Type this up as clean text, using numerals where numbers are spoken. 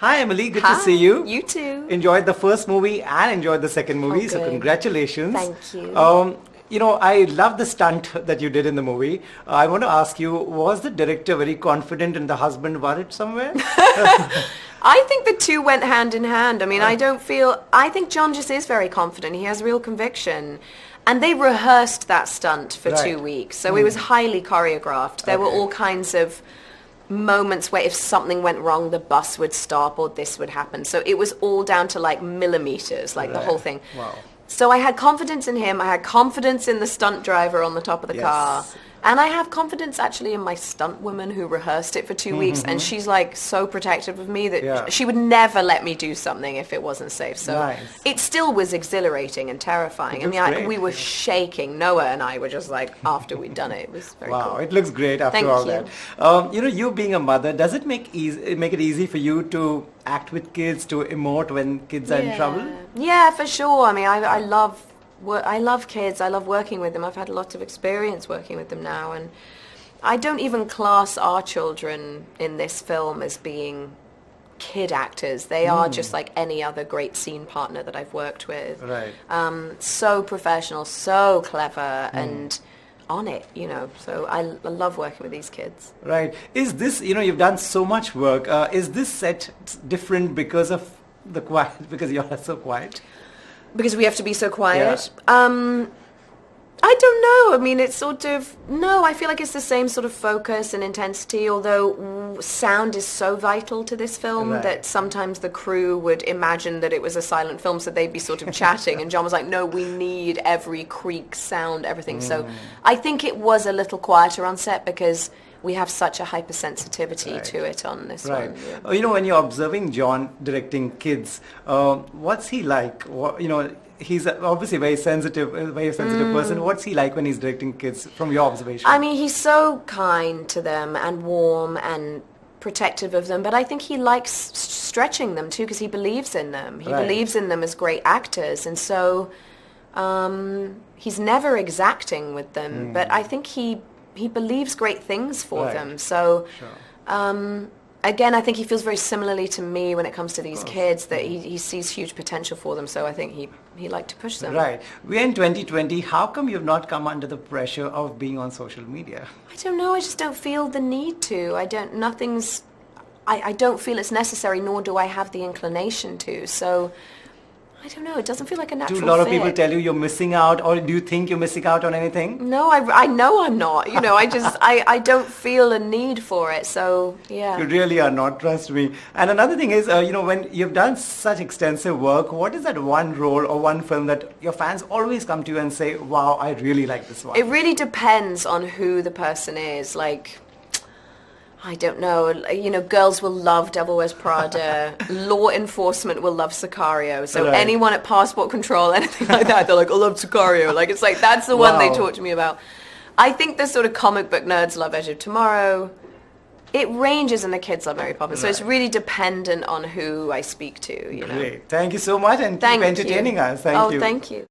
Hi Emily, good Hi, to see you. you too. Enjoyed the first movie and enjoyed the second movie, so good. congratulations. Thank you. I love the stunt that you did in the movie. I want to ask you, was the director very confident and the husband worried somewhere? I think the two went hand in hand. I mean, I think John just is very confident. He has real conviction. And they rehearsed that stunt for Right. 2 weeks. So it was highly choreographed. There were Okay. all kinds of moments where if something went wrong, the bus would stop or this would happen. So it was all down to like millimeters, like the Right. whole thing. Wow. So I had confidence in him. I had confidence in the stunt driver on the top of the Yes. car. And I have confidence actually in my stunt woman who rehearsed it for 2 weeks. And she's like so protective of me that Yeah. she would never let me do something if it wasn't safe. So Nice. it still was exhilarating and terrifying. It I mean, looks great. we were shaking. Noah and I were just like, after we'd done it, it was very Wow, cool. it looks great after Thank all you. that. You being a mother, does it make it easy for you to act with kids, to emote when kids are in trouble? Yeah, for sure. I mean, I love kids. I love working with them. I've had lots of experience working with them now, and I don't even class our children in this film as being kid actors. They are just like any other great scene partner that I've worked with. Right. So professional, so clever, and on it, So I love working with these kids. Right. Is this, you've done so much work. Is this set different because of the quiet, because you're so quiet? Because we have to be so quiet. I don't know. I mean, it's sort of, no, I feel like it's the same sort of focus and intensity, although sound is so vital to this film Right. that sometimes the crew would imagine that it was a silent film, so they'd be sort of chatting, and John was like, no, we need every creak, sound, everything. So I think it was a little quieter on set because we have such a hypersensitivity Right. to it on this Right. one. Yeah. When you're observing John directing kids, what's he like? He's obviously a very sensitive person. What's he like when he's directing kids from your observation? I mean, he's so kind to them and warm and protective of them, but I think he likes stretching them too because he believes in them. He Right. believes in them as great actors, and so he's never exacting with them, but I think he believes great things for Right. them. So Sure. again, I think he feels very similarly to me when it comes to these kids, that he sees huge potential for them, so I think he liked to push them. Right. We're in 2020. How come you've not come under the pressure of being on social media? I don't know. I just don't feel the need to. I don't feel it's necessary, nor do I have the inclination to. So, I don't know. It doesn't feel like a natural Do a lot of fit. people tell you you're missing out, or do you think you're missing out on anything? No, I know I'm not. I don't feel a need for it. So, yeah. You really are not, trust me. And another thing is, when you've done such extensive work, what is that one role or one film that your fans always come to you and say, wow, I really like this one? It really depends on who the person is. Like, I don't know. Girls will love Devil Wears Prada. Law enforcement will love Sicario. So Right. anyone at passport control, anything like that, they're like, I love Sicario. Like, it's like, that's the one they Wow. talk to me about. I think the sort of comic book nerds love Edge of Tomorrow. It ranges, and the kids love Mary Poppins. So it's Right. really dependent on who I speak to, Great. Thank you so much, and Thank keep entertaining you. us. Thank you. Thank you.